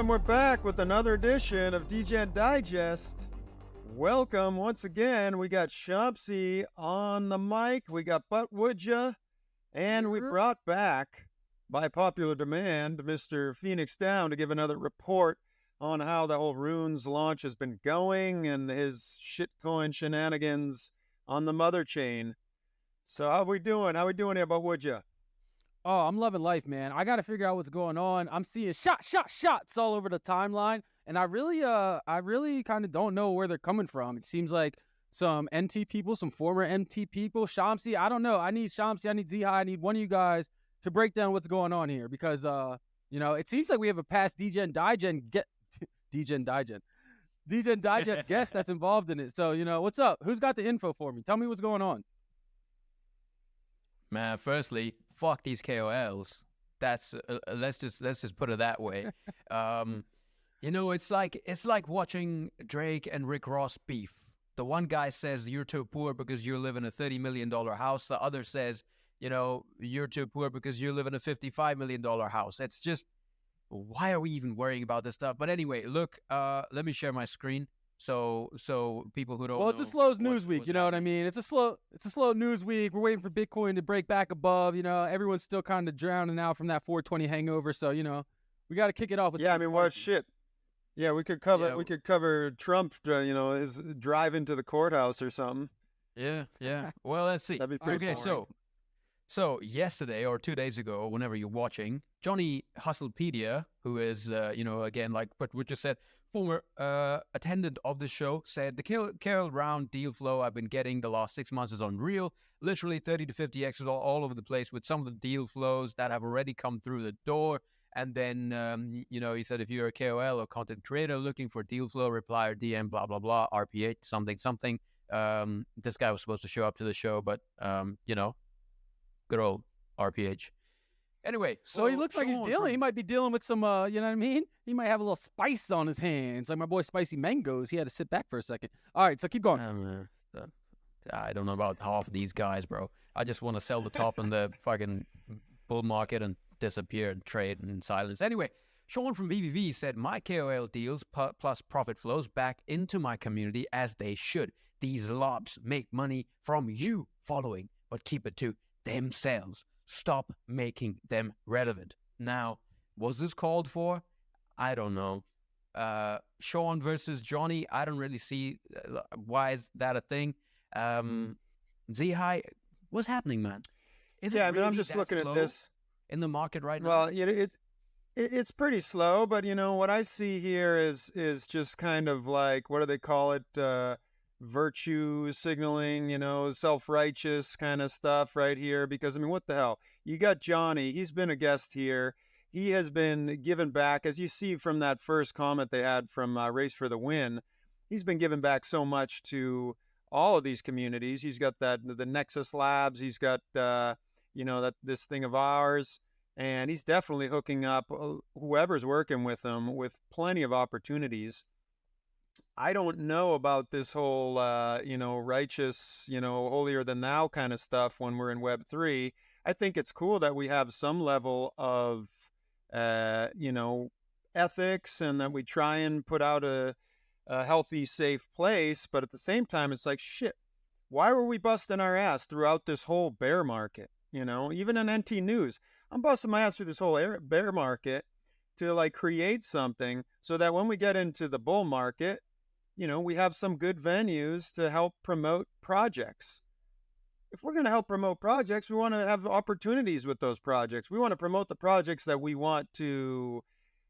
And we're back with another edition of Degen Digest. Welcome once again. We got Shamsi on the mic. We got Butwouldya. And we brought back, by popular demand, Mr. PhoenixxDown to give another report on how the whole Runes launch has been going and his shitcoin shenanigans on the mother chain. So how we doing? How we doing here, Butwouldya? Oh, I'm loving life, man. I got to figure out what's going on. I'm seeing shots all over the timeline, and I really kind of don't know where they're coming from. It seems like some NT people, some former MT people, Shamsi. I don't know. I need Shamsi. I need ZeHI. I need one of you guys to break down what's going on here because, it seems like we have a past Degen Digest guest that's involved in it. So, what's up? Who's got the info for me? Tell me what's going on. Man, firstly, fuck these KOLs. That's let's just put it that way. It's like watching Drake and Rick Ross beef. The one guy says you're too poor because you live in a $30 million house. The other says, you're too poor because you live in a $55 million house. It's just, why are we even worrying about this stuff? But anyway, look, let me share my screen. So people who don't know. Well, it's a slow news week, you know what I mean? It's a slow news week. We're waiting for Bitcoin to break back above, everyone's still kind of drowning out from that 420 hangover. So, we got to kick it off with what shit? Yeah, we could cover Trump, his drive into the courthouse or something. Yeah. Well, let's see. That'd be pretty boring. So yesterday or 2 days ago, whenever you're watching, Johnny Hustlepedia, who is, again, like what we just said, former attendant of the show, said the KOL round deal flow I've been getting the last 6 months is unreal. Literally 30 to 50 X's all over the place with some of the deal flows that have already come through the door. And then, he said, if you're a KOL or content creator looking for deal flow, reply or DM, blah, blah, blah, RPH, something. This guy was supposed to show up to the show, but, good old RPH. Anyway, so he looks like he's dealing. He might be dealing with some, you know what I mean? He might have a little spice on his hands. Like my boy Spicy Mangoes. He had to sit back for a second. All right, so keep going. I don't know about half of these guys, bro. I just want to sell the top in the fucking bull market and disappear and trade in silence. Anyway, Sean from VVV said, my KOL deals plus profit flows back into my community as they should. These lobs make money from you following, but keep it to themselves. Stop making them relevant. Now, was this called for? I don't know. Sean versus Johnny, I don't really see why is that a thing. ZeHI, what's happening, man? I'm just looking at this in the market right now. Well, it's pretty slow, but what I see here is just kind of like, what do they call it? Virtue signaling, self-righteous kind of stuff right here. Because, what the hell? You got Johnny. He's been a guest here. He has been given back, as you see from that first comment they had from Race for the Win. He's been giving back so much to all of these communities. He's got the Nexus Labs. He's got, this thing of ours. And he's definitely hooking up whoever's working with him with plenty of opportunities. I don't know about this whole, righteous, holier than thou kind of stuff when we're in Web3. I think it's cool that we have some level of, ethics and that we try and put out a healthy, safe place. But at the same time, it's like, shit, why were we busting our ass throughout this whole bear market? Even in NT News, I'm busting my ass through this whole bear market to create something so that when we get into the bull market, we have some good venues to help promote projects. If we're going to help promote projects, we want to have opportunities with those projects. We want to promote the projects that we want to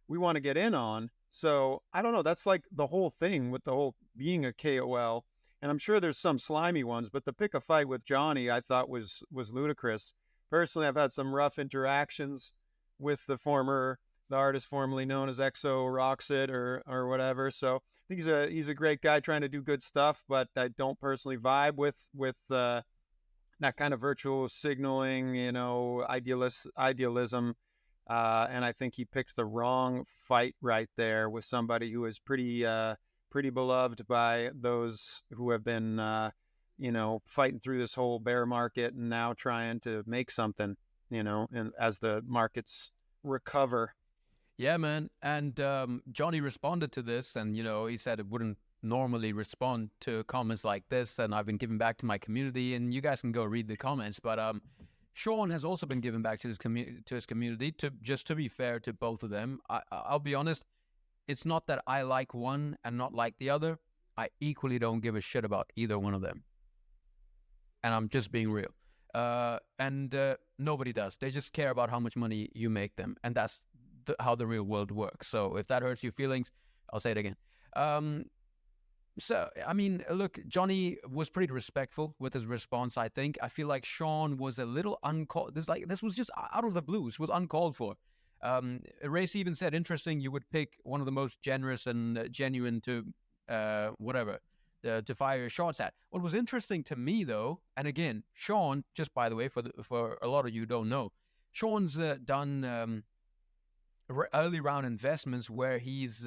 get in on. So I don't know. That's like the whole thing with the whole being a KOL. And I'm sure there's some slimy ones, but the pick a fight with Johnny, I thought was ludicrous. Personally, I've had some rough interactions with the artist formerly known as Exo Roxit or whatever. So I think he's a great guy trying to do good stuff, but I don't personally vibe with that kind of virtual signaling, idealism. And I think he picked the wrong fight right there with somebody who is pretty beloved by those who have been, fighting through this whole bear market and now trying to make something, and as the markets recover. Yeah, man. And Johnny responded to this, and he said it wouldn't normally respond to comments like this, and I've been giving back to my community, and you guys can go read the comments. But Sean has also been giving back to his community. To be fair to both of them, I'll be honest. It's not that I like one and not like the other. I equally don't give a shit about either one of them, and I'm just being real. And nobody does. They just care about how much money you make them, and that's how the real world works. So if that hurts your feelings, I'll say it again. So, I mean, look, Johnny was pretty respectful with his response, I think. I feel like Sean was a little uncalled. This was just out of the blue. It was uncalled for. Race even said, interesting, you would pick one of the most generous and genuine to to fire your shots at. What was interesting to me, though, and again, Sean, just by the way, for a lot of you who don't know, Sean's done early round investments where he's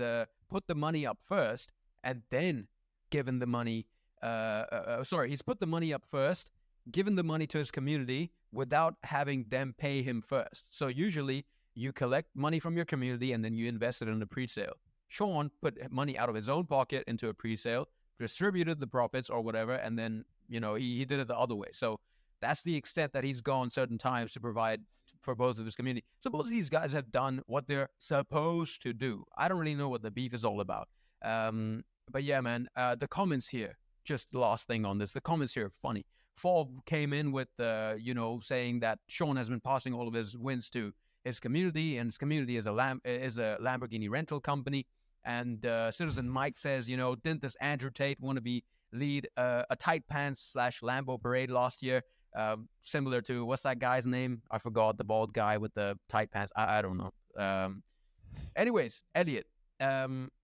put the money up first and then given the money. He's put the money up first, given the money to his community without having them pay him first. So usually you collect money from your community and then you invest it in a pre-sale. Sean put money out of his own pocket into a pre-sale, distributed the profits or whatever, and then he did it the other way. So that's the extent that he's gone certain times to provide for both of his community. So both of these guys have done what they're supposed to do. I don't really know what the beef is all about. But yeah, man, the comments here, just the last thing on this, the comments here are funny. Fov came in with, saying that Sean has been passing all of his wins to his community, and his community is a Lamborghini rental company. And Citizen Mike says, didn't this Andrew Tate want to lead a tight pants / Lambo parade last year? Similar to, what's that guy's name? I forgot, the bald guy with the tight pants. I don't know. Anyways, Elliot,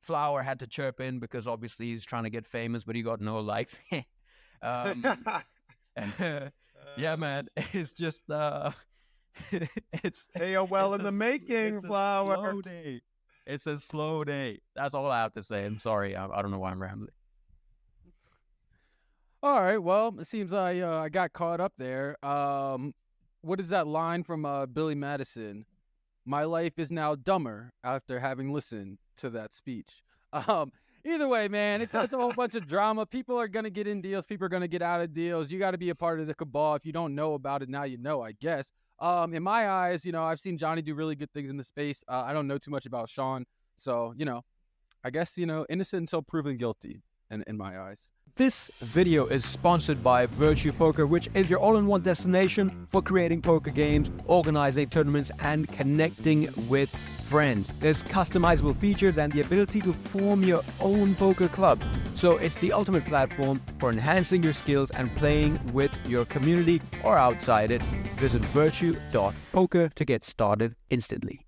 Flower had to chirp in because obviously he's trying to get famous, but he got no likes. Yeah, man, it's just it's AOL in the making, Flower. Slow day. It's a slow day. That's all I have to say. I'm sorry. I don't know why I'm rambling. All right. Well, it seems I got caught up there. What is that line from Billy Madison? My life is now dumber after having listened to that speech. Either way, man, it's a whole bunch of drama. People are going to get in deals. People are going to get out of deals. You got to be a part of the cabal. If you don't know about it, now you know, I guess. In my eyes, I've seen Johnny do really good things in the space. I don't know too much about Sean. So, I guess, innocent until proven guilty in my eyes. This video is sponsored by Virtue Poker, which is your all-in-one destination for creating poker games, organizing tournaments, and connecting with friends. There's customizable features and the ability to form your own poker club. So it's the ultimate platform for enhancing your skills and playing with your community or outside it. Visit virtue.poker to get started instantly.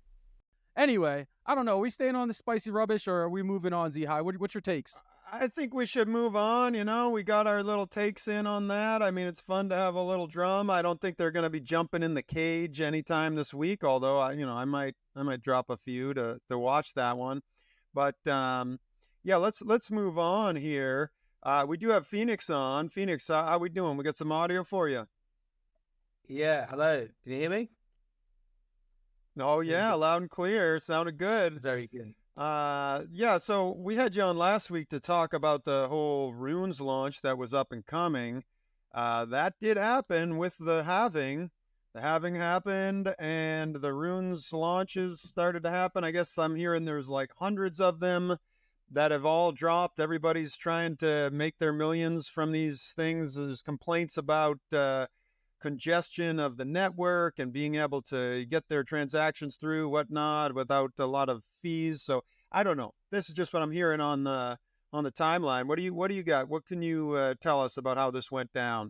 Anyway, I don't know. Are we staying on the spicy rubbish or are we moving on, ZeHI? What's your takes? I think we should move on. We got our little takes in on that. I mean, it's fun to have a little drama. I don't think they're going to be jumping in the cage anytime this week, although I might drop a few to watch that one. But yeah, let's move on here. We do have Phoenix on. Phoenix, how we doing? We got some audio for you. Yeah, hello. Can you hear me? Oh yeah, loud and clear. Sounded good. Very good. Yeah, so we had you on last week to talk about the whole Runes launch that was up and coming. That did happen with the halving. The halving happened and the Runes launches started to happen. I guess I'm hearing there's like hundreds of them that have all dropped. Everybody's trying to make their millions from these things. There's complaints about congestion of the network and being able to get their transactions through whatnot without a lot of fees. So I don't know. This is just what I'm hearing on the timeline. What do you got? What can you tell us about how this went down?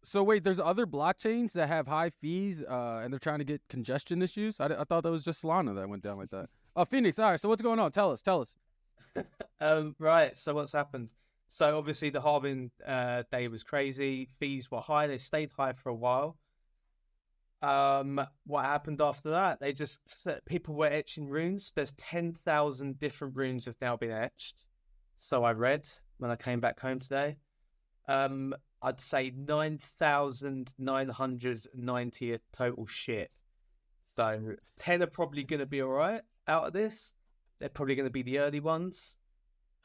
So wait, there's other blockchains that have high fees and they're trying to get congestion issues? I thought that was just Solana that went down like that. Oh, Phoenix. All right. So what's going on? Tell us. Right. So what's happened? So obviously the halving day was crazy. Fees were high. They stayed high for a while. What happened after that? People were etching runes. There's 10,000 different runes have now been etched. So I read when I came back home today. I'd say 9,990 total shit. So 10 are probably going to be all right. out of this. They're probably going to be the early ones.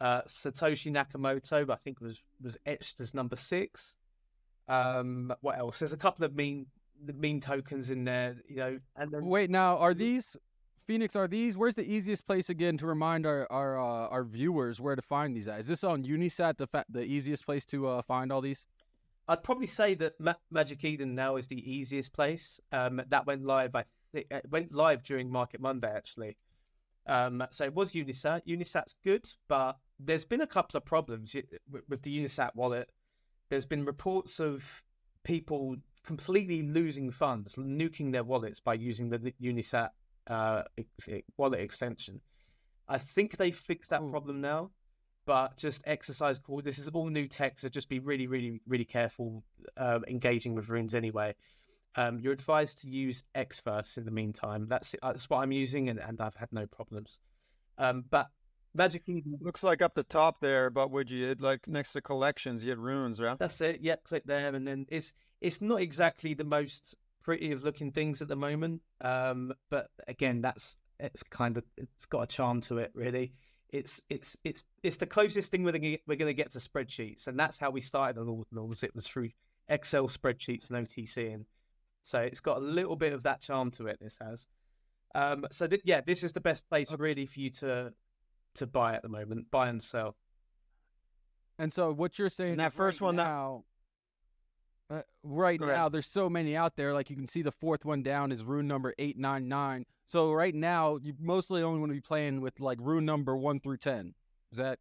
Satoshi Nakamoto, I think was etched as number 6. What else? There's a couple of meme tokens in there, you know. And then, Wait, now are these Phoenix? Are these? Where's the easiest place again to remind our viewers where to find these at? Is this on Unisat, the easiest place to find all these? I'd probably say that Magic Eden now is the easiest place. That went live. I think it went live during Market Monday actually. So it was Unisat. Unisat's good, but there's been a couple of problems with the Unisat wallet. There's been reports of people completely losing funds, nuking their wallets by using the Unisat wallet extension. I think they fixed that problem now, but just exercise caution. This is all new tech, so just be really, really, really careful engaging with runes anyway. You're advised to use X first in the meantime. That's what I'm using, and I've had no problems. But Magic Eden looks like up the top there, but would you like next to collections, you had runes, right? That's it. Yep, click there, and then it's not exactly the most pretty of looking things at the moment. But again, it's got a charm to it, really. It's the closest thing we're gonna get to spreadsheets, and that's how we started on Ordinals. It was through Excel spreadsheets and OTCing. So it's got a little bit of that charm to it. This has. So this is the best place really for you to buy at the moment, buy and sell. And so what you're saying, and that first one now, now, there's so many out there. Like you can see, the fourth one down is rune number 899. So right now, you mostly only want to be playing with like rune number 1 through 10. Is that?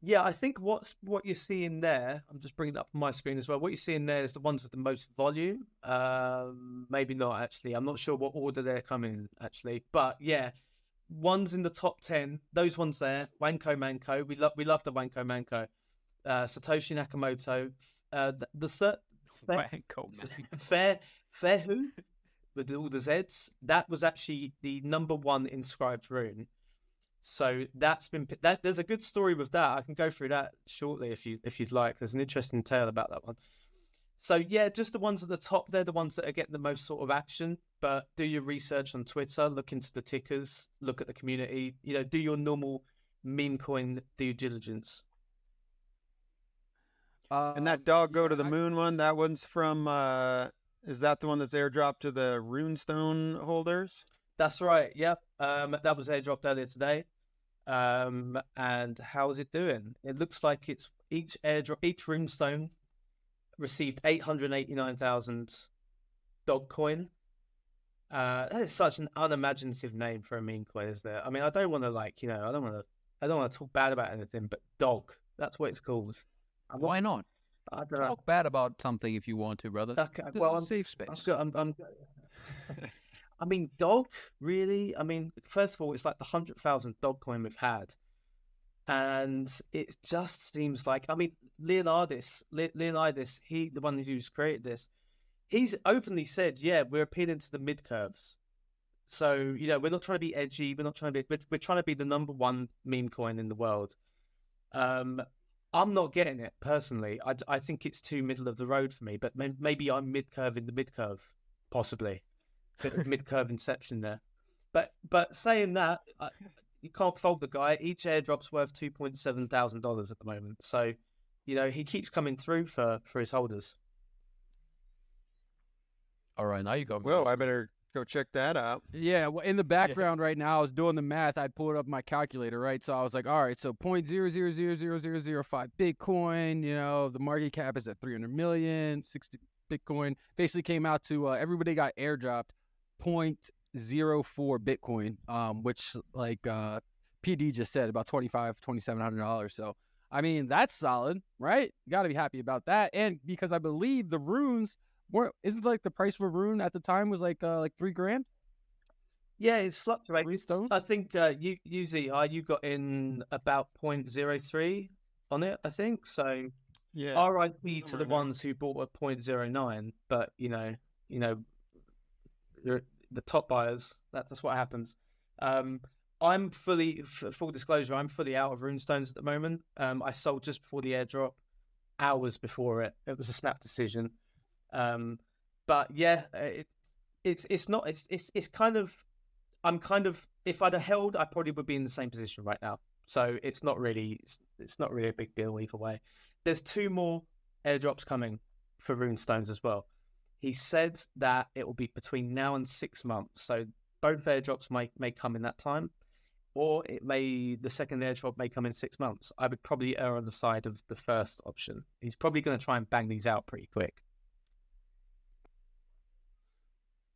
Yeah, I think what you're seeing there, I'm just bringing it up on my screen as well. What you're seeing there is the ones with the most volume. Maybe not actually. I'm not sure what order they're coming in actually, but yeah, ones in the top 10. Those ones there. Wanko Manko. We love the Wanko Manko. Satoshi Nakamoto. The third. Fair who with all the Zs. That was actually the number 1 inscribed rune. So that's been there's a good story with that. I can go through that shortly if you'd like. There's an interesting tale about that one. So yeah, just the ones at the top, they're the ones that are getting the most sort of action. But do your research on Twitter, look into the tickers, look at the community, you know, do your normal meme coin due diligence. And that dog go to the moon one, that one's from is that the one that's airdropped to the runestone holders? That's right. Yep. That was airdropped earlier today. And how is it doing? It looks like it's each runestone received 889,000 dog coin. That is such an unimaginative name for a meme coin, isn't it? I mean, I don't want to I don't want to talk bad about anything, but dog, that's what it's called. Why not? I don't know. Talk bad about something if you want to, brother. Okay, this well, is a safe space. I mean, dog, really? I mean, first of all, it's like the 100,000 dog coin we've had. And it just seems like, I mean, Leonidas, the one who's created this, he's openly said, yeah, we're appealing to the mid curves. So, you know, we're not trying to be edgy. We're trying to be the number 1 meme coin in the world. I'm not getting it personally. I think it's too middle of the road for me, but maybe I'm mid curve in the mid curve, possibly. Bit of mid curve inception there. But saying that, you can't fault the guy. Each airdrop's worth $2,700 at the moment. So, you know, he keeps coming through for his holders. All right, now you go. Well, I better go check that out. Yeah, well, in the background right now, I was doing the math. I pulled up my calculator, right? So I was like, all right, so 0.000005 Bitcoin, you know, the market cap is at 300 million, 60 Bitcoin. Basically came out to everybody got airdropped 0.04 Bitcoin, which like PD just said, about $2,700. So, I mean, that's solid, right? You got to be happy about that. And because I believe the runes isn't like the price for a rune at the time was like $3,000? Yeah, it's fluctuated. I think you ZeHI, you got in about 0.03 on it, I think. So yeah, RIP to the ones who bought at 0.09, but you know, the top buyers. That's what happens. I'm full disclosure, I'm fully out of runestones at the moment. I sold just before the airdrop, hours before it. It was a snap decision. But yeah, it's kind of, I'm kind of if I'd have held, I probably would be in the same position right now. So it's not really a big deal either way. There's 2 more airdrops coming for runestones as well. He said that it will be between now and 6 months. So both airdrops may come in that time, or the second airdrop may come in 6 months. I would probably err on the side of the first option. He's probably going to try and bang these out pretty quick.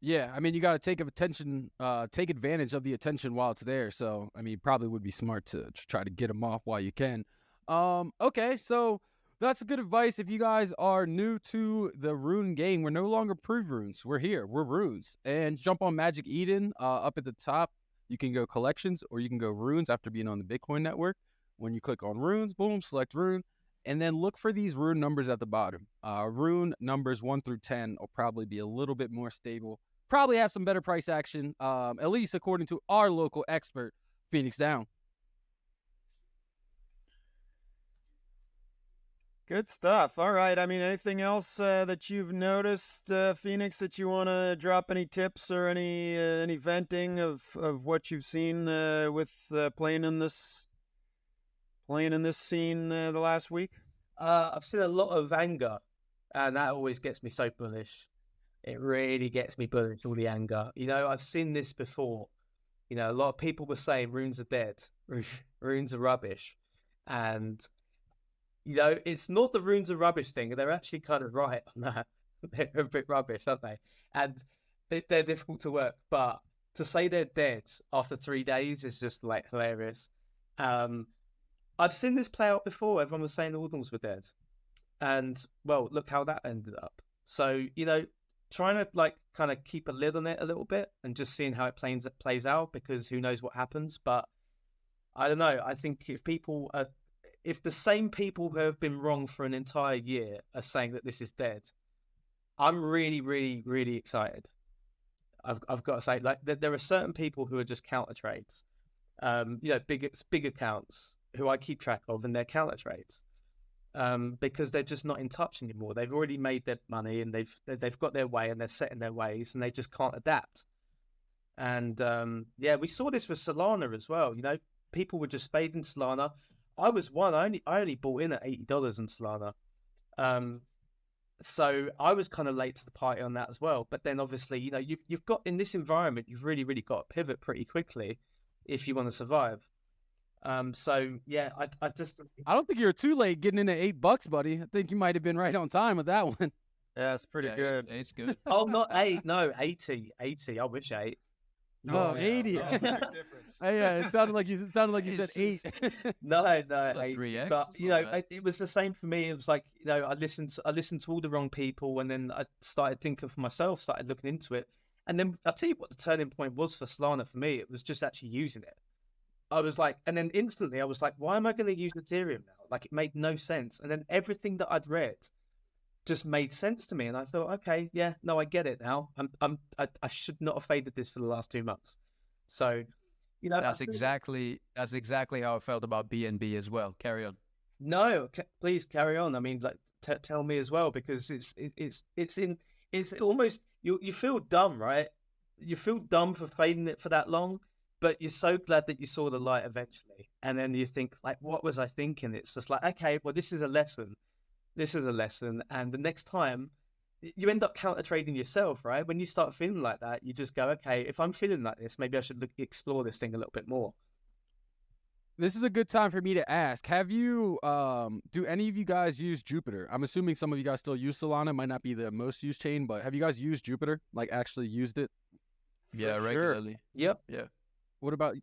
Yeah, I mean, you got to take advantage of the attention while it's there. So, I mean, probably would be smart to try to get them off while you can. Okay, so that's good advice. If you guys are new to the rune game, we're no longer pre-runes. We're here. We're runes. And jump on Magic Eden up at the top. You can go collections or you can go runes after being on the Bitcoin network. When you click on runes, boom, select rune. And then look for these rune numbers at the bottom. Rune numbers 1 through 10 will probably be a little bit more stable. Probably have some better price action, at least according to our local expert, PhoenixxDown. Good stuff. All right. I mean, anything else that you've noticed, Phoenix, that you want to drop any tips or any venting of what you've seen with playing in this scene the last week? I've seen a lot of anger, and that always gets me so bullish. It really gets me bullish, all the anger. You know, I've seen this before. You know, a lot of people were saying runes are dead, runes are rubbish, and you know, it's not the runes are rubbish thing. They're actually kind of right on that. They're a bit rubbish, aren't they? And they're difficult to work. But to say they're dead after 3 days is just like hilarious. I've seen this play out before. Everyone was saying the Ordinals were dead. And, well, look how that ended up. So, you know, trying to like kind of keep a lid on it a little bit and just seeing how it plays out, because who knows what happens. But I don't know. I think if the same people who have been wrong for an entire year are saying that this is dead, I'm really, really, really excited. I've got to say, like, there are certain people who are just counter trades, you know, big accounts who I keep track of, and they're counter trades, because they're just not in touch anymore. They've already made their money and they've got their way and they're set in their ways and they just can't adapt. And yeah, we saw this with Solana as well. You know, people were just fading Solana. I was one. I only bought in at $80 in Solana. So I was kind of late to the party on that as well. But then obviously, you know, you've got in this environment, you've really, really got to pivot pretty quickly if you want to survive. So yeah, I don't think you were too late getting in at $8, buddy. I think you might have been right on time with that one. Yeah, it's pretty good. It's good. Oh, not 8, no, 80. I wish 8. Oh, 80. That's a big difference. Yeah, it sounded like you said 8. No, 8. 3x, But you know, it was the same for me. It was like, you know, I listened to all the wrong people, and then I started thinking for myself, started looking into it, and then I'll tell you what the turning point was for Solana for me. It was just actually using it. I was like, and then instantly I was like, why am I going to use Ethereum now? Like, it made no sense. And then everything that I'd read just made sense to me, and I thought, okay, yeah, no, I get it now. I should not have faded this for the last 2 months. So, you know, that's exactly how I felt about BNB as well. Carry on. No, please carry on. I mean, like, tell me as well, because it's almost you feel dumb, right? You feel dumb for fading it for that long, but you're so glad that you saw the light eventually, and then you think, like, what was I thinking? It's just like, okay, well, this is a lesson. This is a lesson, and the next time you end up counter trading yourself, right? When you start feeling like that, you just go, okay, if I'm feeling like this, maybe I should explore this thing a little bit more. This is a good time for me to ask, have you do any of you guys use Jupiter? I'm assuming some of you guys still use Solana. It might not be the most used chain, but have you guys used Jupiter? Like, actually used it? Yeah, regularly. Yep. Yeah. What about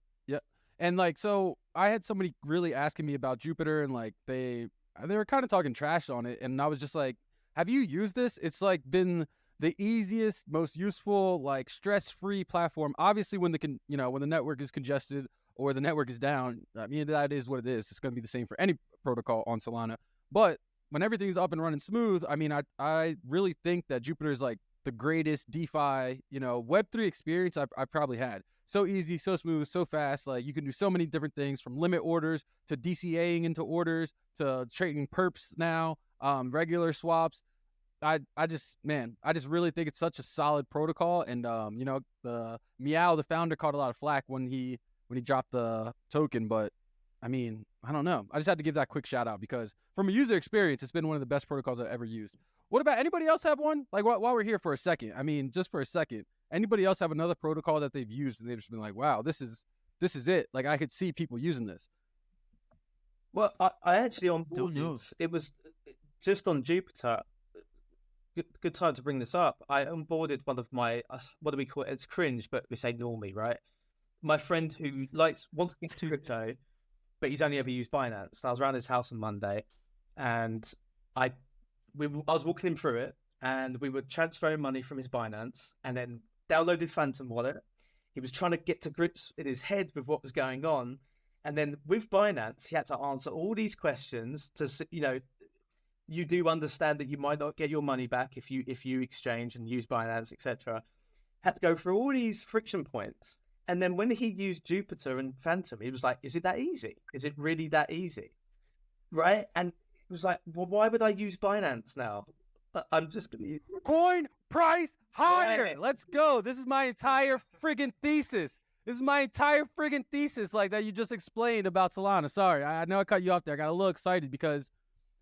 and like, so I had somebody really asking me about Jupiter, and like they were kind of talking trash on it, and I was just like, have you used this? It's like been the easiest, most useful, like stress-free platform. Obviously, when the network is congested or the network is down, I mean, that is what it is. It's going to be the same for any protocol on Solana. But when everything's up and running smooth, I mean, I really think that Jupiter is like the greatest DeFi, Web3 experience I've probably had. So easy, so smooth, so fast. Like, you can do so many different things, from limit orders to DCAing into orders to trading perps now, regular swaps. I just really think it's such a solid protocol. And the Meow, the founder, caught a lot of flack when he dropped the token, but I mean, I don't know. I just had to give that quick shout out because from a user experience, it's been one of the best protocols I've ever used. What about anybody else have one? Like while we're here for a second, I mean, just for a second, anybody else have another protocol that they've used and they've just been like, wow, this is it. Like I could see people using this. Well, I actually Don't know. onboarded. It was just on Jupiter. Good time to bring this up. I onboarded one of my what do we call it? It's cringe, but we say normie, right? My friend who wants to get into crypto, but he's only ever used Binance. And I was around his house on Monday, and I was walking him through it, and we were transferring money from his Binance, and then downloaded Phantom Wallet. He was trying to get to grips in his head with what was going on, and then with Binance, he had to answer all these questions to, you do understand that you might not get your money back if you exchange and use Binance, etc. Had to go through all these friction points. And then when he used Jupiter and Phantom, he was like, is it that easy? Is it really that easy? Right? And it was like, well, why would I use Binance now? I'm just going to use... Coin price higher. Right. Let's go. This is my entire friggin' thesis. Like that you just explained about Solana. Sorry, I know I cut you off there. I got a little excited because,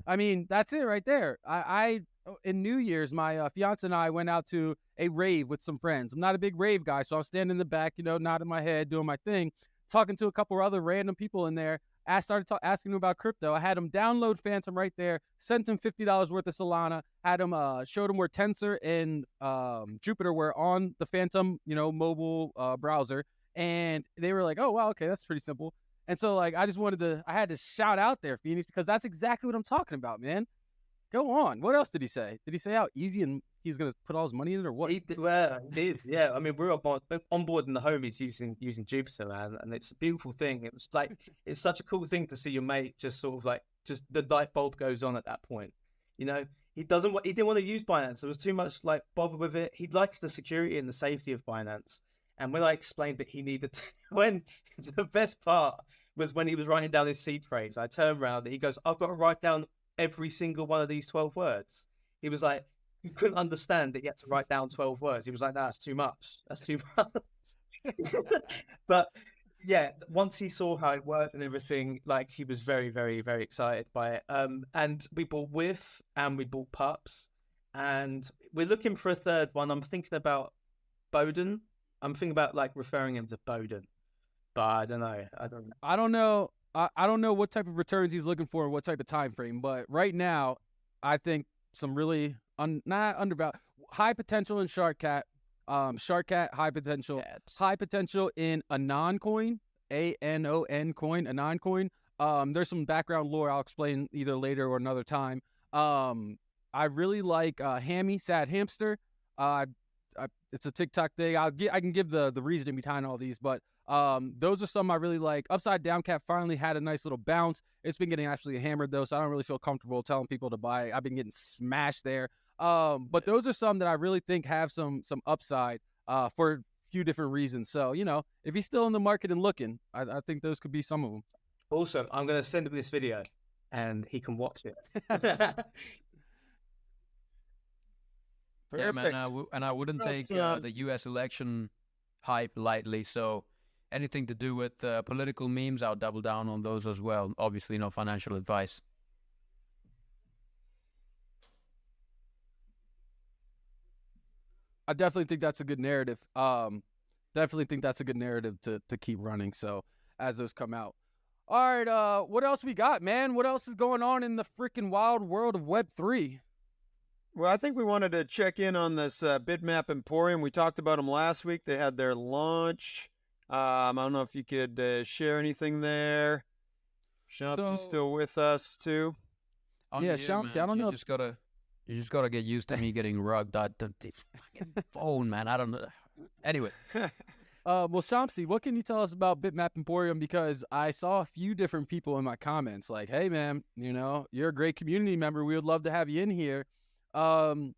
I mean, that's it right there. I in New Year's, my fiance and I went out to a rave with some friends. I'm not a big rave guy, so I was standing in the back, nodding my head, doing my thing, talking to a couple other random people in there. I started asking him about crypto. I had him download Phantom right there, sent him $50 worth of Solana, had him showed him where Tensor and Jupiter were on the Phantom, mobile browser, and they were like, "Oh wow, okay, that's pretty simple." And so like I had to shout out there, Phoenix, because that's exactly what I'm talking about, man. Go on. What else did he say? Did he say how easy and he's gonna put all his money in it, or what? He did, yeah. I mean, we're onboarding the homies using Jupiter, man, and it's a beautiful thing. It was like it's such a cool thing to see your mate just sort of like just the light bulb goes on at that point. He didn't want to use Binance. There was too much like bother with it. He likes the security and the safety of Binance. And when I explained that he needed to, when the best part was when he was writing down his seed phrase, I turned around and he goes, "I've got to write down every single one of these 12 words." He was like, he couldn't understand that he had to write down 12 words. He was like, "No, that's too much. That's too much." But yeah, once he saw how it worked and everything, like he was very, very, very excited by it. And we bought Whiff and we bought Pups, and we're looking for a third one. I'm thinking about Bowden. I'm thinking about like referring him to Bowden, but I don't know. I don't know. I don't know what type of returns he's looking for, what type of time frame. But right now, I think some really not undervalued, high potential in Shark Cat. Shark Cat, high potential. High potential in Anon coin, ANON coin, Anon coin. There's some background lore I'll explain either later or another time. I really like Hammy, Sad Hamster. It's a TikTok thing. I can give the reasoning behind all these, but those are some I really like. Upside Down Cat finally had a nice little bounce. It's been getting actually hammered though, so I don't really feel comfortable telling people to buy it. I've been getting smashed there. But those are some that I really think have some upside for a few different reasons. So, if he's still in the market and looking, I think those could be some of them. Awesome. I'm going to send him this video and he can watch it. Yeah, man, and I wouldn't take the U.S. election hype lightly. So anything to do with political memes, I'll double down on those as well. Obviously, no financial advice. I definitely think that's a good narrative. Definitely think that's a good narrative to keep running. So as those come out. All right, what else we got, man? What else is going on in the freaking wild world of Web3? Well, I think we wanted to check in on this Bitmap Emporium. We talked about them last week. They had their launch. I don't know if you could share anything there. Shamsi's still with us too. Yeah, Shamsi, I don't know. You just gotta get used to me getting rugged. The fucking phone, man. I don't know. Anyway. Well, Shamsi, what can you tell us about Bitmap Emporium? Because I saw a few different people in my comments like, "Hey, man, you're a great community member. We would love to have you in here." And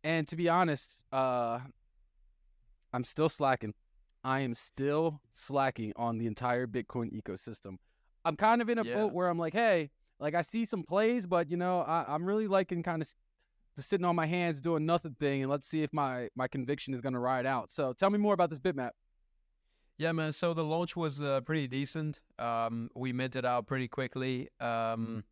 to be honest, I'm still slacking. I am still slacking on the entire Bitcoin ecosystem. I'm kind of in a boat where I'm like, hey, like I see some plays, but I'm really liking kind of the sitting on my hands doing nothing thing, and let's see if my conviction is gonna ride out. So tell me more about this bitmap. Yeah, man. So the launch was pretty decent. We minted out pretty quickly. The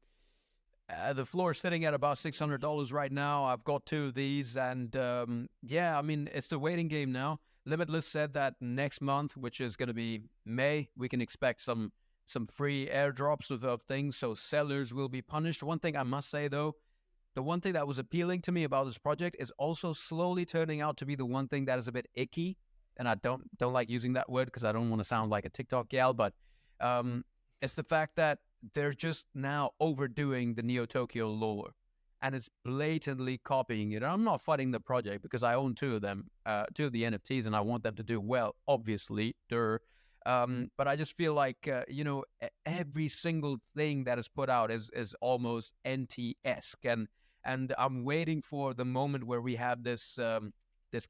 floor is sitting at about $600 right now. I've got 2 of these, and yeah, I mean, it's the waiting game now. Limitless said that next month, which is going to be May, we can expect some free airdrops of things, so sellers will be punished. One thing I must say, though, the one thing that was appealing to me about this project is also slowly turning out to be the one thing that is a bit icky, and I don't like using that word because I don't want to sound like a TikTok gal, but it's the fact that they're just now overdoing the Neo Tokyo lore, and it's blatantly copying it. I'm not fighting the project because I own 2 of them, 2 of the NFTs, and I want them to do well, obviously. But I just feel like, every single thing that is put out is almost NT-esque, and I'm waiting for the moment where we have this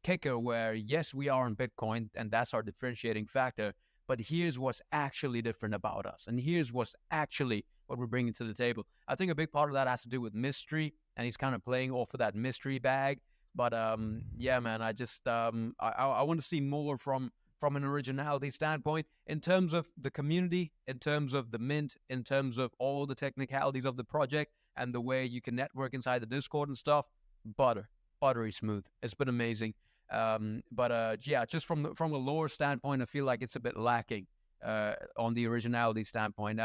kicker where, yes, we are on Bitcoin, and that's our differentiating factor, but here's what's actually different about us, and here's what's actually what we're bringing to the table. I think a big part of that has to do with mystery, and he's kind of playing off of that mystery bag. But yeah, man, I just I want to see more from an originality standpoint in terms of the community, in terms of the mint, in terms of all the technicalities of the project and the way you can network inside the Discord and stuff. Buttery smooth. It's been amazing. But yeah, just from the lore standpoint, I feel like it's a bit lacking on the originality standpoint.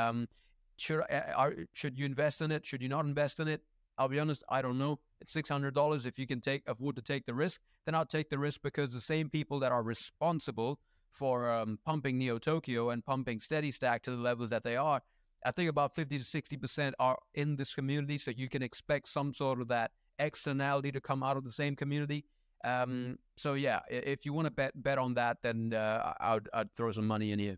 Should you invest in it? Should you not invest in it? I'll be honest, I don't know. It's $600. If you can afford to take the risk, then I'll take the risk, because the same people that are responsible for pumping Neo Tokyo and pumping Steady Stack to the levels that they are, I think about 50 to 60% are in this community. So you can expect some sort of that externality to come out of the same community. So yeah, if you want to bet on that, then I'd throw some money in here.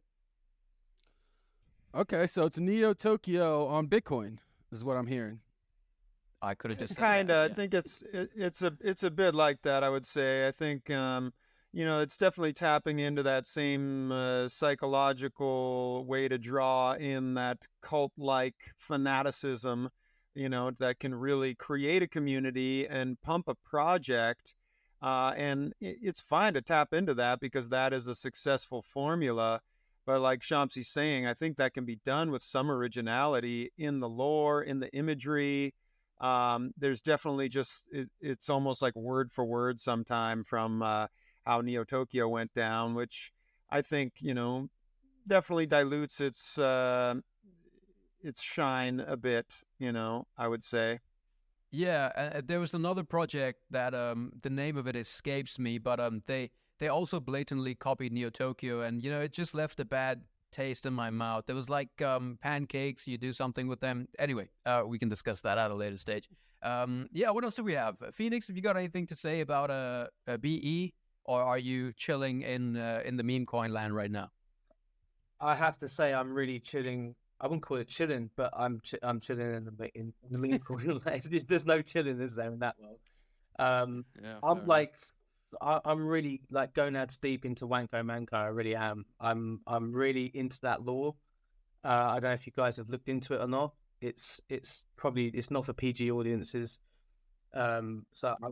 Okay, so it's Neo Tokyo on Bitcoin, is what I'm hearing. I could have just kind of. yeah. I think it's a bit like that, I would say. I think it's definitely tapping into that same psychological way to draw in that cult-like fanaticism, that can really create a community and pump a project. And it's fine to tap into that because that is a successful formula. But like Shamsi's saying, I think that can be done with some originality in the lore, in the imagery. There's definitely it's almost like word for word sometime from how Neo Tokyo went down, which I think, definitely dilutes its shine a bit, I would say. Yeah, there was another project that the name of it escapes me, but they also blatantly copied Neo Tokyo, and it just left a bad taste in my mouth. There was like pancakes. You do something with them. Anyway, we can discuss that at a later stage. Yeah, what else do we have? Phoenix, have you got anything to say about a BE, or are you chilling in the meme coin land right now? I have to say, I'm really chilling. I wouldn't call it chilling, but I'm chilling in the meme coin land. There's no chilling, is there, in that world? Yeah, I'm like. I'm really like gonads deep into Wanko Manko. I really am. I'm really into that lore. I don't know if you guys have looked into it or not. It's not for PG audiences. All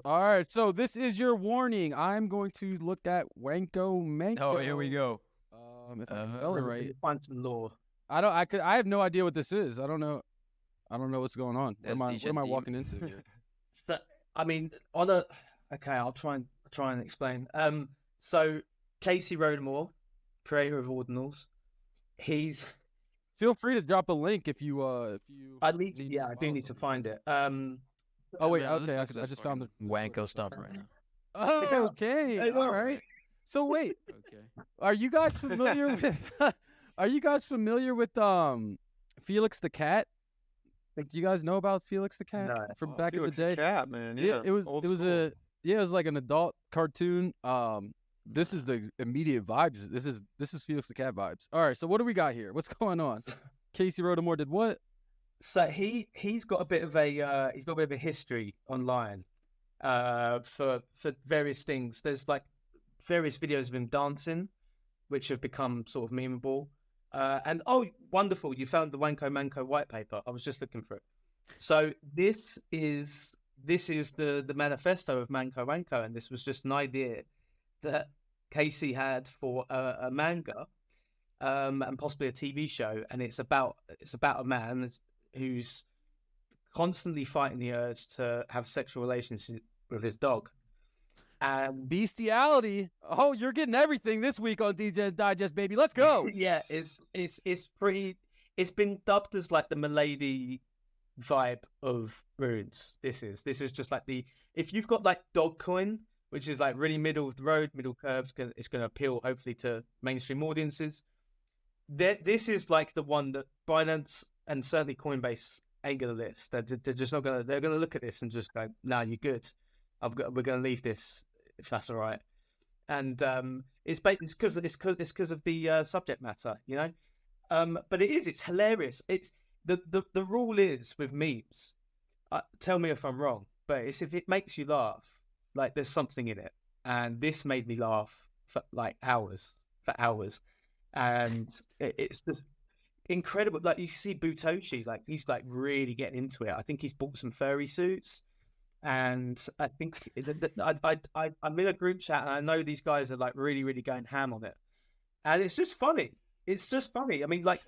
right, so this is your warning. I'm going to look at Wanko Manko. Oh, here we go. If I spell it right, find some lore. I have no idea what this is. I don't know what's going on. What am I walking into here? So I mean, okay, I'll try and explain. So Casey Rodarmor, creator of Ordinals, he's. Feel free to drop a link if you. I need to. Yeah, I do need to find it. Oh wait, okay. I just found the Wanko stuff right now. Oh, okay, all right. So wait, Okay. are you guys familiar with? Are you guys familiar with Felix the Cat? Do you guys know about Felix the Cat from back in the day? Cat, man. Yeah, it was like an adult cartoon. This is the immediate vibes. This is Felix the Cat vibes. All right, so what do we got here? What's going on? Casey Rodarmor did what? So he's got a bit of a history online for various things. There's like various videos of him dancing, which have become sort of memeable. And oh, wonderful! You found the Wanko Manko white paper. I was just looking for it. So this is this is the manifesto of Wanko Manko, and this was just an idea that Casey had for a manga, and possibly a TV show, and it's about a man who's constantly fighting the urge to have sexual relations with his dog. And bestiality. Oh, you're getting everything this week on DJ Digest, baby. Let's go. Yeah, it's pretty. It's been dubbed as like the Milady vibe of runes. This is just like if you've got like Dogcoin, which is like really middle of the road, middle curves, it's going to appeal hopefully to mainstream audiences. This is like the one that Binance and certainly Coinbase ain't going to list. They're just not going to. They're going to look at this and just go, "Nah, you're good. We're going to leave this if that's all right." And it's because of the subject matter, you know. But it's hilarious. It's the rule is with memes. Tell me if I'm wrong, but it's if it makes you laugh, like there's something in it. And this made me laugh for like hours, and it's just incredible. Like you see Butoshi, like he's like really getting into it. I think he's bought some furry suits, and I think I'm in a group chat, and I know these guys are like really, really going ham on it, and it's just funny. It's just funny. I mean, like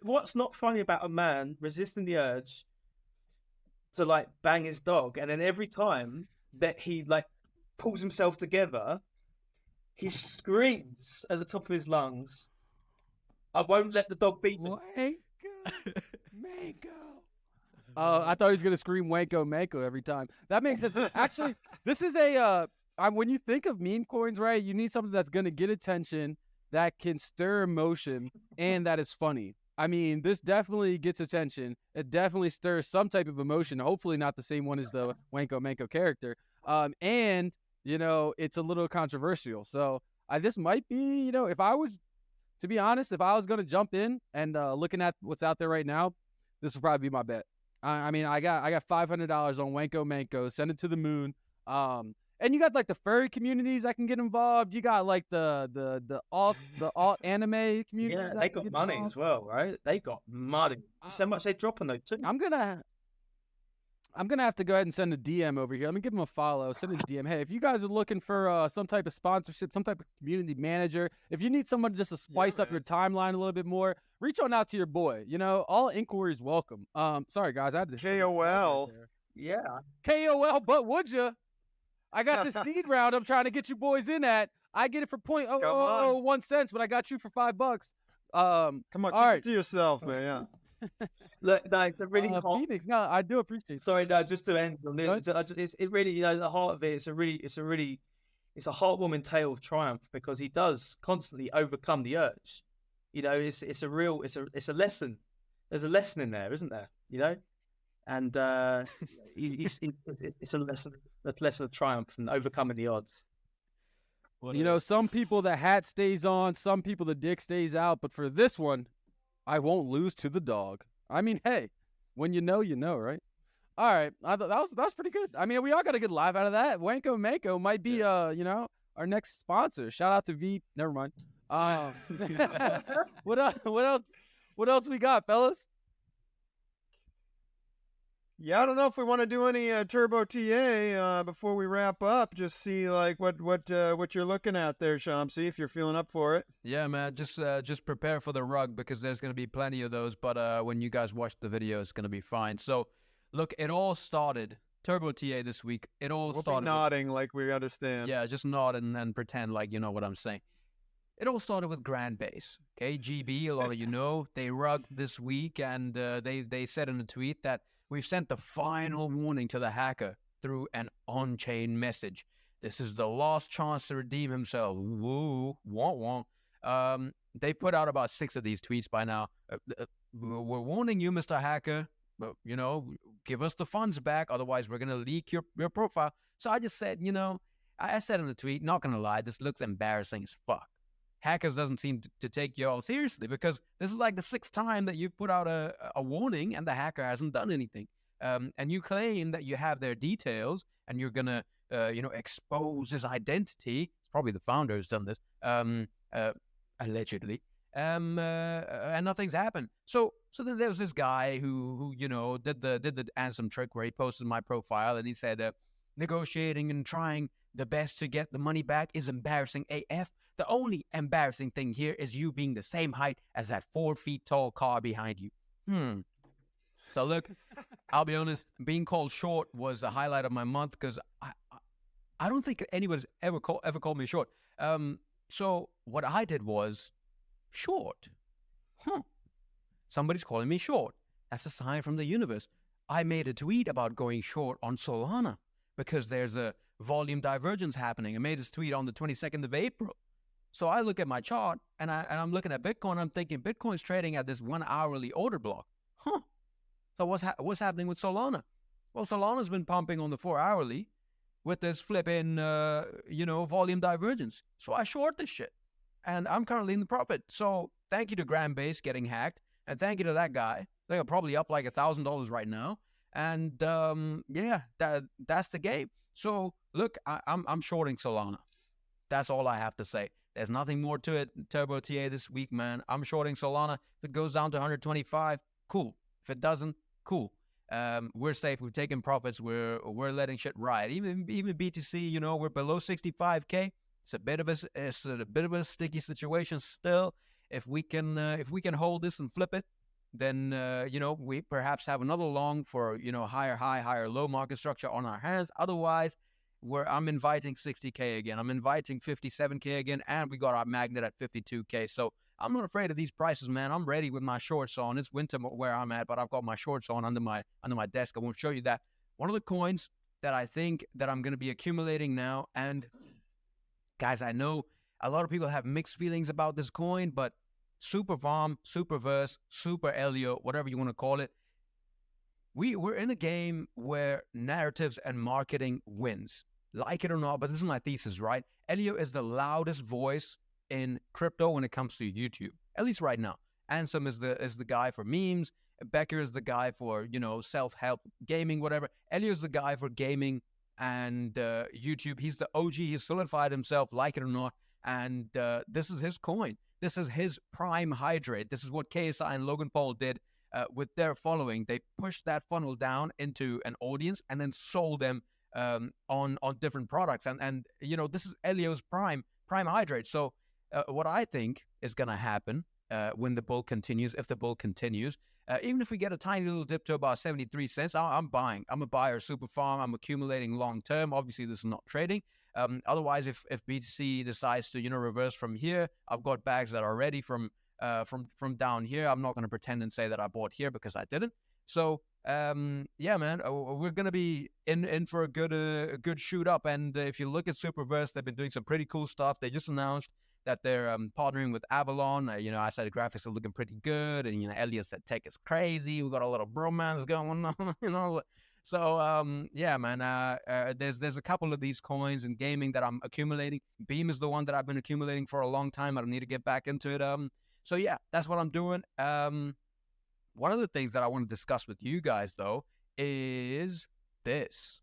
what's not funny about a man resisting the urge to like bang his dog, and then every time that he like pulls himself together, he screams at the top of his lungs, "I won't let the dog beat me." Manko. I thought he was gonna scream Wanko Manko every time. That makes sense. Actually, this is when you think of meme coins, right? You need something that's gonna get attention, that can stir emotion, and that is funny. I mean, this definitely gets attention. It definitely stirs some type of emotion. Hopefully not the same one as the Wanko Manko character. And, you know, it's a little controversial. So this might be, you know, if I was going to jump in and looking at what's out there right now, this would probably be my bet. I mean, I got $500 on Wanko Manko. Send it to the moon. And you got like the furry communities that can get involved. You got like the alt anime community. Yeah, they got money as well, right? They got money. So much they drop on those too. I'm gonna have to go ahead and send a DM over here. Let me give them a follow. Send a DM. Hey, if you guys are looking for some type of sponsorship, some type of community manager, if you need someone just to spice up your timeline a little bit more, reach on out to your boy. You know, all inquiries welcome. Sorry guys, I had to KOL. Yeah. KOL, Butwouldya. I got the seed round I'm trying to get you boys in at. I get it for 0.001 cents, but I got you for $5. Come on, keep it to yourself, man. Yeah. Look, no, it's a really hot... Phoenix. No, I do appreciate it. Sorry, no, just to end on it, it really, you know, the heart of it. It's a heartwarming tale of triumph because he does constantly overcome the urge. You know, it's a lesson. There's a lesson in there, isn't there? You know, and it's a lesson of triumph and overcoming the odds. You know, some people the hat stays on, some people the dick stays out, but for this one, I won't lose to the dog. I mean, hey, when you know, right? All right, I thought that was pretty good. I mean, we all got a good laugh out of that. Wanko Manko might be, you know, our next sponsor. Shout out to V. Never mind. What else we got, fellas? Yeah, I don't know if we want to do any Turbo TA before we wrap up. Just see like what you're looking at there, Shamsi, if you're feeling up for it. Yeah, man. Just prepare for the rug because there's gonna be plenty of those. But when you guys watch the video, it's gonna be fine. So, look, it all started Turbo TA this week. We'll started be nodding like we understand. Yeah, just nod and pretend like you know what I'm saying. It all started with Grand Base. Okay, GB. A lot of you know they rugged this week, and they said in a tweet that we've sent the final warning to the hacker through an on-chain message. This is the last chance to redeem himself. Woo, wonk, wonk. They put out about 6 of these tweets by now. We're warning you, Mr. Hacker. You know, give us the funds back. Otherwise, we're going to leak your profile. So I just said, you know, I said in the tweet, not going to lie, this looks embarrassing as fuck. Hackers doesn't seem to take you all seriously because this is like the 6th time that you've put out a warning and the hacker hasn't done anything. And you claim that you have their details and you're going to, you know, expose his identity. It's probably the founder who's done this, allegedly. And nothing's happened. So So then there was this guy who did the handsome trick where he posted my profile and he said, negotiating and trying the best to get the money back is embarrassing AF. The only embarrassing thing here is you being the same height as that 4 feet tall car behind you. So look, I'll be honest, being called short was a highlight of my month because I don't think anyone's ever called me short. So what I did was short. Somebody's calling me short. That's a sign from the universe. I made a tweet about going short on Solana because there's a volume divergence happening. I made this tweet on the 22nd of April. So I look at my chart and I'm looking at Bitcoin. I'm thinking Bitcoin's trading at this 1 hourly order block. So what's happening with Solana? Well, Solana's been pumping on the 4 hourly with this flipping, volume divergence. So I short this shit. And I'm currently in the profit. So thank you to Grandbase getting hacked. And thank you to that guy. They're probably up like $1,000 right now. And that's the game. So look, I'm shorting Solana. That's all I have to say. There's nothing more to it. Turbo TA this week, man. I'm shorting Solana. If it goes down to 125, cool. If it doesn't, cool. We're safe. We've taken profits. We're letting shit ride. Even BTC, we're below 65K. It's a bit of a sticky situation still. If we can hold this and flip it, then we perhaps have another long for higher high, higher low market structure on our hands. Otherwise, I'm inviting 60K again. I'm inviting 57K again, and we got our magnet at 52K. So I'm not afraid of these prices, man. I'm ready with my shorts on. It's winter where I'm at, but I've got my shorts on under my desk. I won't show you that. One of the coins that I think that I'm going to be accumulating now, and guys, I know a lot of people have mixed feelings about this coin, but Super Vom, Superverse, Super Elio, whatever you want to call it, we're in a game where narratives and marketing wins. Like it or not, but this is my thesis, right? Elio is the loudest voice in crypto when it comes to YouTube, at least right now. Ansem is the guy for memes. Becker is the guy for, self-help, gaming, whatever. Elio is the guy for gaming and YouTube. He's the OG. He's solidified himself, like it or not. And this is his coin. This is his prime hydrate. This is what KSI and Logan Paul did with their following. They pushed that funnel down into an audience and then sold them on different products. And this is Elio's prime hydrate. So what I think is going to happen when the bull continues, if the bull continues, even if we get a tiny little dip to about 73 cents, I'm buying. I'm a buyer, super farm. I'm accumulating long term. Obviously, this is not trading. Otherwise, if BTC decides to reverse from here, I've got bags that are ready from down here. I'm not going to pretend and say that I bought here because I didn't. So yeah, man, we're going to be in for a good shoot up. And if you look at Superverse, they've been doing some pretty cool stuff. They just announced that they're partnering with Avalon. I said the graphics are looking pretty good, and Elliot said tech is crazy. We got a little bromance going on, So yeah, man. There's a couple of these coins in gaming that I'm accumulating. Beam is the one that I've been accumulating for a long time. I don't need to get back into it. So yeah, that's what I'm doing. One of the things that I want to discuss with you guys though is this: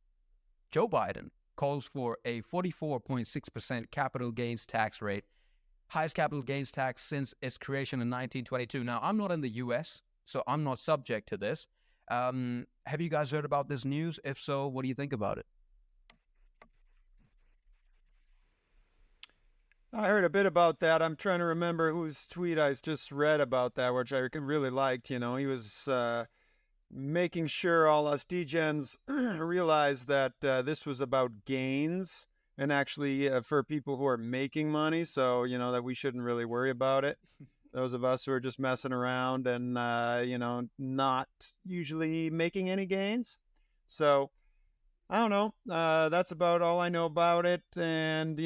Joe Biden calls for a 44.6% capital gains tax rate. Highest capital gains tax since its creation in 1922. Now, I'm not in the U.S., so I'm not subject to this. Have you guys heard about this news? If so, what do you think about it? I heard a bit about that. I'm trying to remember whose tweet I just read about that, which I really liked. He was making sure all us degens realized that this was about gains. And actually, for people who are making money, so, that we shouldn't really worry about it. Those of us who are just messing around and, not usually making any gains. So, I don't know. That's about all I know about it. And,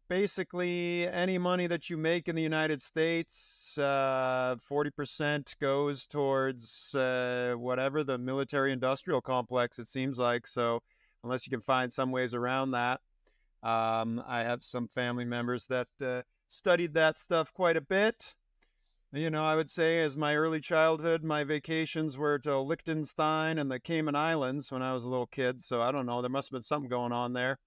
basically any money that you make in the United States, 40% goes towards whatever, the military-industrial complex, it seems like. So, unless you can find some ways around that. I have some family members that studied that stuff quite a bit. I would say as my early childhood, my vacations were to Liechtenstein and the Cayman Islands when I was a little kid. So I don't know. There must have been something going on there.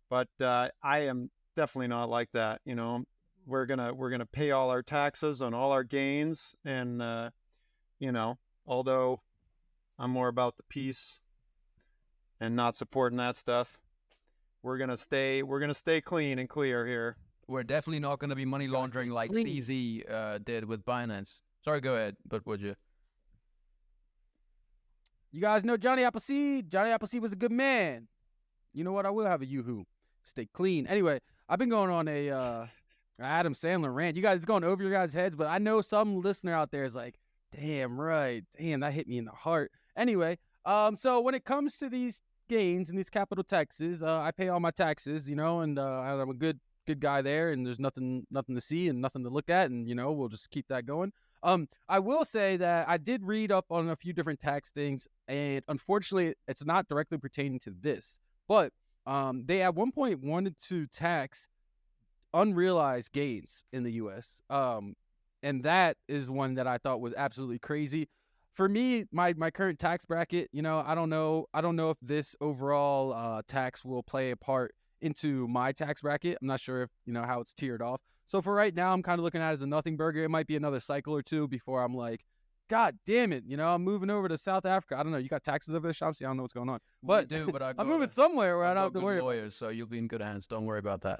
But I am definitely not like that. We're gonna pay all our taxes on all our gains, and although I'm more about the peace and not supporting that stuff. We're gonna stay clean and clear here. We're definitely not going to be money laundering like CZ did with Binance. Sorry, go ahead, Butwouldya. You guys know Johnny Appleseed? Johnny Appleseed was a good man. You know what? I will have a yoo-hoo. Stay clean. Anyway, I've been going on a Adam Sandler rant. You guys, it's going over your guys' heads, but I know some listener out there is like, damn right. Damn, that hit me in the heart. Anyway, so when it comes to these gains and these capital taxes, I pay all my taxes, and I'm a good guy there, and there's nothing to see and nothing to look at, and we'll just keep that going. I will say that I did read up on a few different tax things, and unfortunately, it's not directly pertaining to this, but they at one point wanted to tax unrealized gains in the U.S. And that is one that I thought was absolutely crazy. For me, my current tax bracket, I don't know if this overall tax will play a part into my tax bracket. I'm not sure if how it's tiered off. So for right now, I'm kind of looking at it as a nothing burger. It might be another cycle or two before I'm like, God damn it, I'm moving over to South Africa. I don't know. You got taxes over there, Shamsi? I don't know what's going on. But, we do, but I'm moving somewhere where I don't have to worry. Lawyers, so you'll be in good hands. Don't worry about that.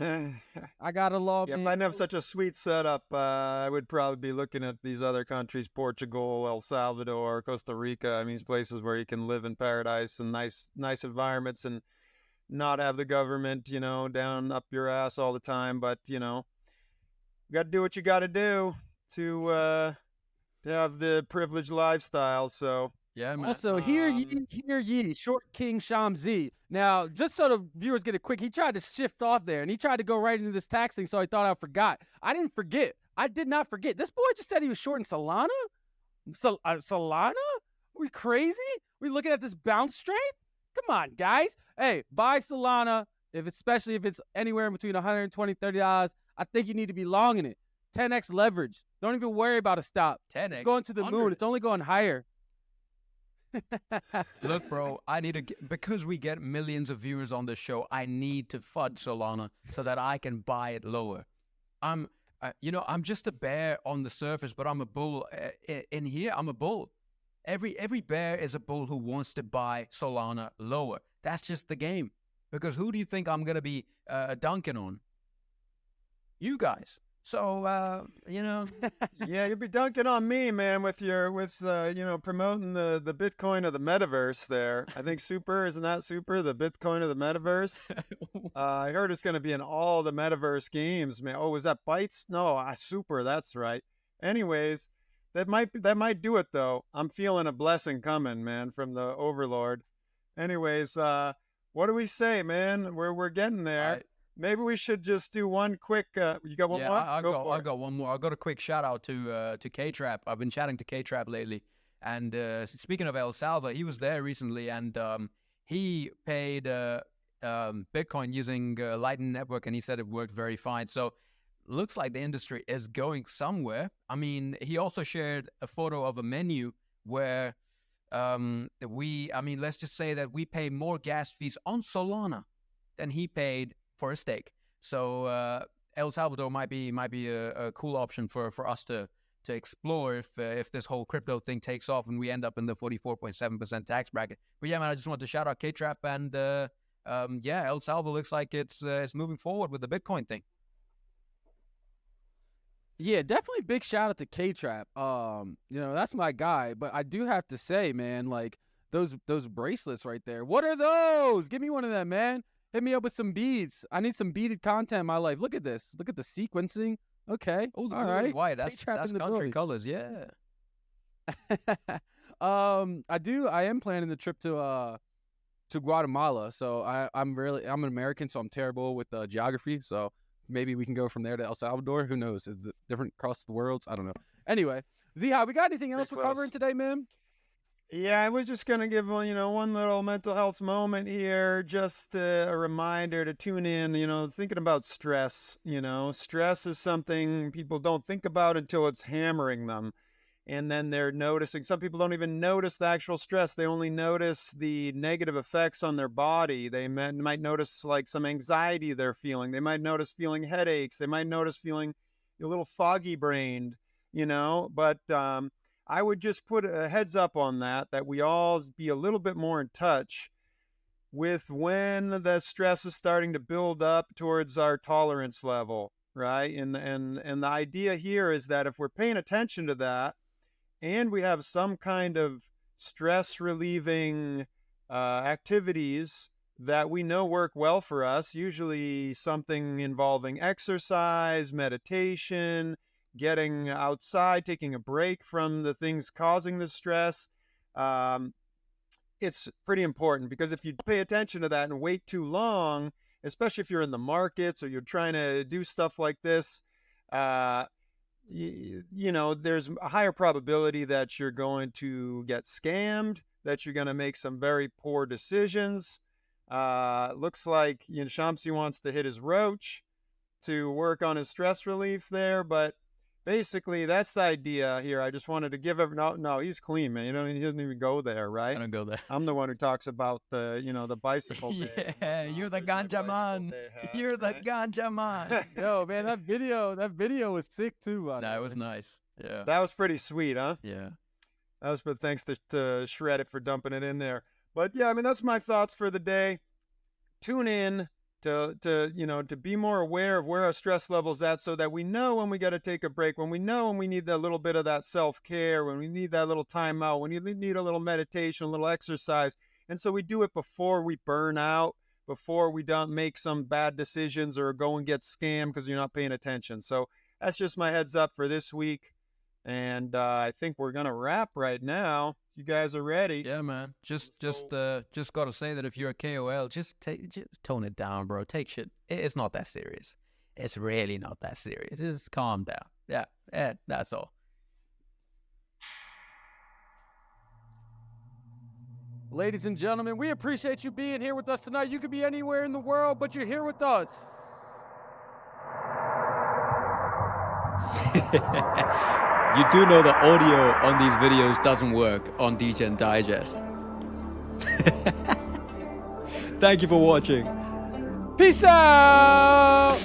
I got a law. Yeah, if I didn't have such a sweet setup, I would probably be looking at these other countries: Portugal, El Salvador, Costa Rica. I mean, these places where you can live in paradise and nice environments and not have the government, down up your ass all the time. But you got to do what you got to do to have the privileged lifestyle. So. Yeah, man. Also, hear ye, Short King Shamsi. Now, just so the viewers get it quick, he tried to shift off there, and he tried to go right into this tax thing, so I thought I forgot. I didn't forget. I did not forget. This boy just said he was short in Solana? Solana? Are we crazy? We looking at this bounce strength? Come on, guys. Hey, buy Solana, especially if it's anywhere in between $120, $30. I think you need to be long in it. 10x leverage. Don't even worry about a stop. 10x? It's going to the moon. It's only going higher. Look, bro, I need to because we get millions of viewers on this show. I need to FUD Solana so that I can buy it lower. I'm just a bear on the surface, but I'm a bull in here. I'm a bull. Every bear is a bull who wants to buy Solana lower. That's just the game. Because who do you think I'm gonna be dunking on? You guys. So, Yeah, you'll be dunking on me, man, with promoting the Bitcoin of the metaverse there. I think isn't that super? The Bitcoin of the metaverse? I heard it's going to be in all the metaverse games, man. Oh, was that bytes? No, super, that's right. Anyways, that might do it, though. I'm feeling a blessing coming, man, from the Overlord. Anyways, what do we say, man? We're getting there. Maybe we should just do one quick. You got one more? I got one more. I got a quick shout out to K-Trap. I've been chatting to K-Trap lately, and speaking of El Salvador, he was there recently, and he paid Bitcoin using Lightning Network, and he said it worked very fine. So looks like the industry is going somewhere. I mean, he also shared a photo of a menu where let's just say that we pay more gas fees on Solana than he paid for a steak. So El Salvador might be a cool option for us to explore if this whole crypto thing takes off and we end up in the 44.7% tax bracket. But yeah, man, I just want to shout out K-Trap and El Salvador looks like it's moving forward with the Bitcoin thing. Yeah, definitely big shout out to K-Trap. That's my guy. But I do have to say, man, like those bracelets right there. What are those? Give me one of them, man. Hit me up with some beads. I need some beaded content in my life. Look at this. Look at the sequencing. Okay. Oh, the all blue right. and white. That's country colors. Yeah. I am planning the trip to Guatemala. So I'm an American, so I'm terrible with geography. So maybe we can go from there to El Salvador. Who knows? Is it different across the world? I don't know. Anyway, ZeHI, we got anything else we're covering today, man? Yeah, I was just going to give one little mental health moment here, just a reminder to tune in, thinking about stress. Stress is something people don't think about until it's hammering them. And then they're noticing, some people don't even notice the actual stress. They only notice the negative effects on their body. They might notice like some anxiety they're feeling. They might notice feeling headaches. They might notice feeling a little foggy brained. you know, but I would just put a heads up on that we all be a little bit more in touch with when the stress is starting to build up towards our tolerance level, right? And the idea here is that if we're paying attention to that and we have some kind of stress relieving activities that we know work well for us, usually something involving exercise, meditation, getting outside, taking a break from the things causing the stress. It's pretty important, because if you pay attention to that and wait too long, especially if you're in the markets or you're trying to do stuff like this, you know, there's a higher probability that you're going to get scammed, that you're going to make some very poor decisions. Looks like, you know, Shamsi wants to hit his roach to work on his stress relief there, but basically that's the idea here. I just wanted to give no, he's clean, man. He doesn't even go there, right? I don't go there. I'm the one who talks about the, you know, the bicycle day. Yeah, you're the ganja man. You're the ganja man. Yo, man, that video was sick too. No, it was nice. Yeah. That was pretty sweet, huh? Yeah. That was, but thanks to Shred It for dumping it in there. But yeah, I mean, that's my thoughts for the day. Tune in to you know, to be more aware of where our stress level's at, so that we know when we got to take a break, when we know when we need that little bit of that self-care, when we need that little time out, when you need a little meditation, a little exercise. And so we do it before we burn out, before we don't make some bad decisions or go and get scammed because you're not paying attention. So that's just my heads up for this week. And I think we're gonna wrap right now. You guys are ready? Yeah, man. Just gotta say that if you're a KOL, just tone it down, bro. Take shit. It's not that serious. It's really not that serious. Just calm down. Yeah, that's all. Ladies and gentlemen, we appreciate you being here with us tonight. You could be anywhere in the world, but you're here with us. You do know the audio on these videos doesn't work on Degen Digest. Thank you for watching. Peace out!